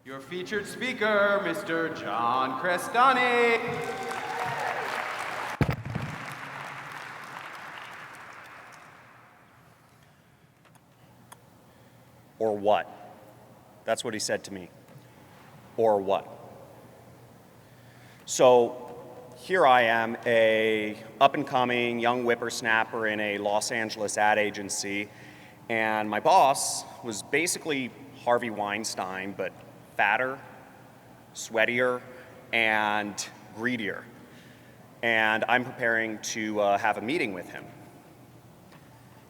Your featured speaker, Mr. John Crestani. Or what? That's what he said to me. Or what? So here I am, a up-and-coming young whippersnapper in a Los Angeles ad agency, and my boss was basically Harvey Weinstein, but fatter, sweatier, and greedier. And I'm preparing to have a meeting with him.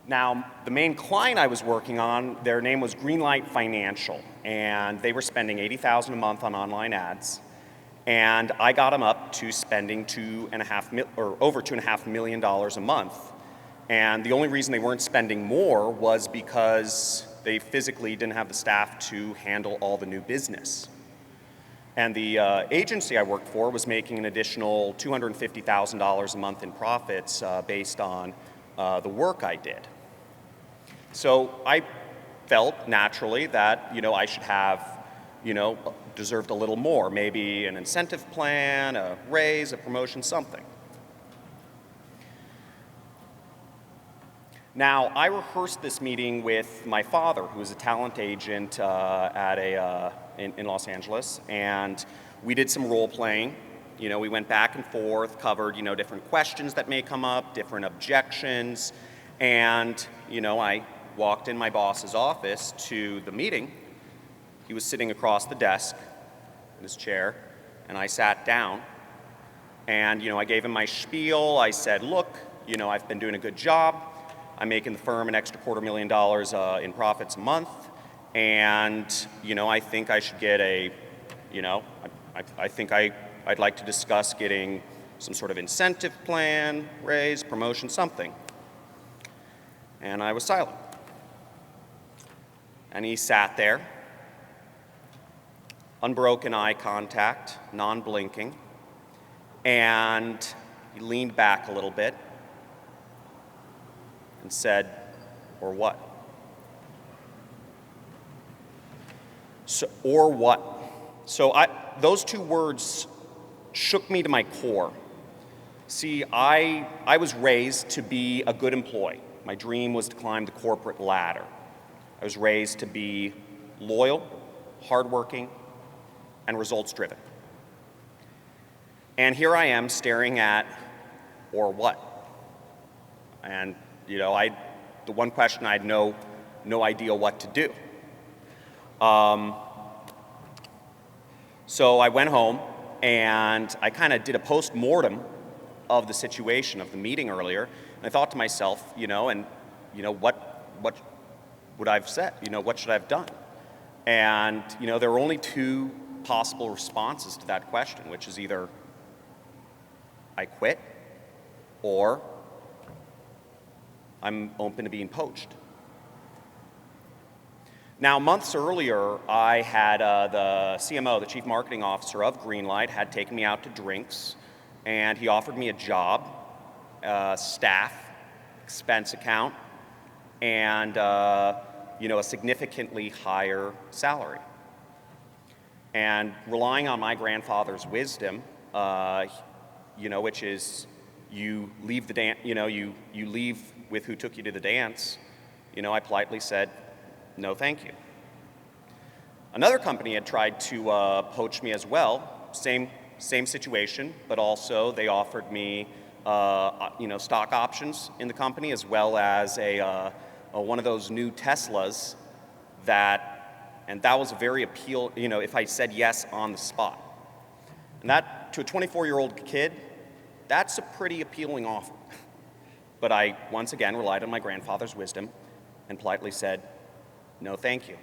Now, the main client I was working on, their name was Greenlight Financial, and they were spending $80,000 a month on online ads, and I got them up to spending over $2.5 million a month. And the only reason they weren't spending more was because they physically didn't have the staff to handle all the new business. And the agency I worked for was making an additional $250,000 a month in profits based on the work I did. So I felt naturally that, I should have, deserved a little more, maybe an incentive plan, a raise, a promotion, something. Now, I rehearsed this meeting with my father, who was a talent agent in Los Angeles, and we did some role playing. We went back and forth, covered, different questions that may come up, different objections, and, I walked in my boss's office to the meeting. He was sitting across the desk in his chair, and I sat down, and, I gave him my spiel. I said, look, I've been doing a good job. I'm making the firm an extra $250,000 in profits a month, and I think I should get I think I'd like to discuss getting some sort of incentive plan, raise, promotion, something. And I was silent. And he sat there, unbroken eye contact, non-blinking, and he leaned back a little bit and said, or what? Or what? So those two words shook me to my core. See, I was raised to be a good employee. My dream was to climb the corporate ladder. I was raised to be loyal, hardworking, and results-driven. And here I am staring at, or what? And the one question I had no idea what to do. So I went home and I kind of did a post-mortem of the situation of the meeting earlier, and I thought to myself, what would I have said? What should I have done? And there were only two possible responses to that question, which is either I quit or I'm open to being poached. Now, months earlier, I had the CMO, the Chief Marketing Officer of Greenlight, had taken me out to drinks, and he offered me a job, staff, expense account, and a significantly higher salary. And relying on my grandfather's wisdom, which is you leave the dance, you leave with who took you to the dance, I politely said, no, thank you. Another company had tried to poach me as well, same situation, but also they offered me, stock options in the company as well as one of those new Teslas and that was a very if I said yes on the spot. And that, to a 24-year-old kid, that's a pretty appealing offer. But I, once again, relied on my grandfather's wisdom and politely said, no, thank you.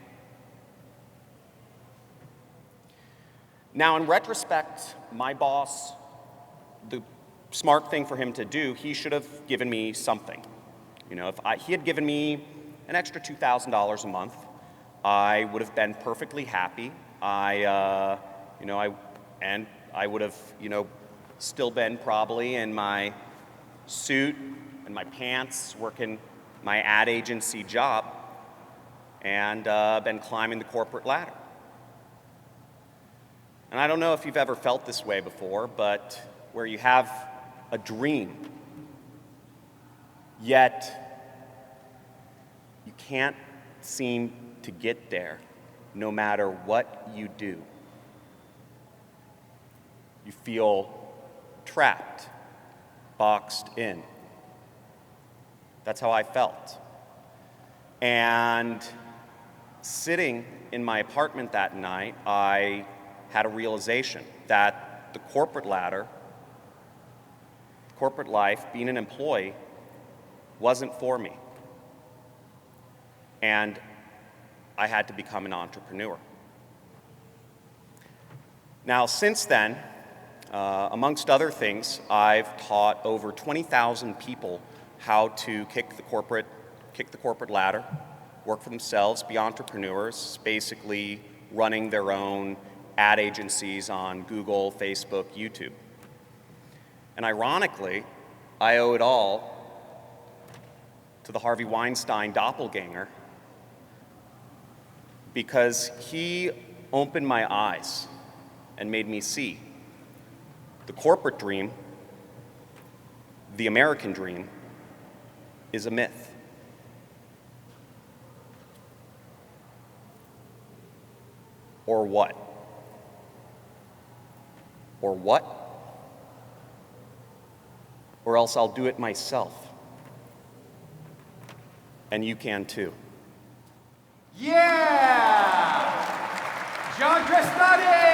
Now, in retrospect, my boss, the smart thing for him to do, he should have given me something. If he had given me an extra $2,000 a month, I would have been perfectly happy. I would have, still been probably in my suit and my pants, working my ad agency job, and been climbing the corporate ladder. And I don't know if you've ever felt this way before, but where you have a dream, yet you can't seem to get there no matter what you do. You feel trapped, boxed in. That's how I felt. And sitting in my apartment that night, I had a realization that the corporate ladder, corporate life, being an employee, wasn't for me. And I had to become an entrepreneur. Now, since then, amongst other things, I've taught over 20,000 people how to kick the corporate ladder, work for themselves, be entrepreneurs, basically running their own ad agencies on Google, Facebook, YouTube. And ironically, I owe it all to the Harvey Weinstein doppelganger, because he opened my eyes and made me see the corporate dream, the American dream, is a myth. Or what? Or what? Or else I'll do it myself. And you can too. Yeah! John Crestani!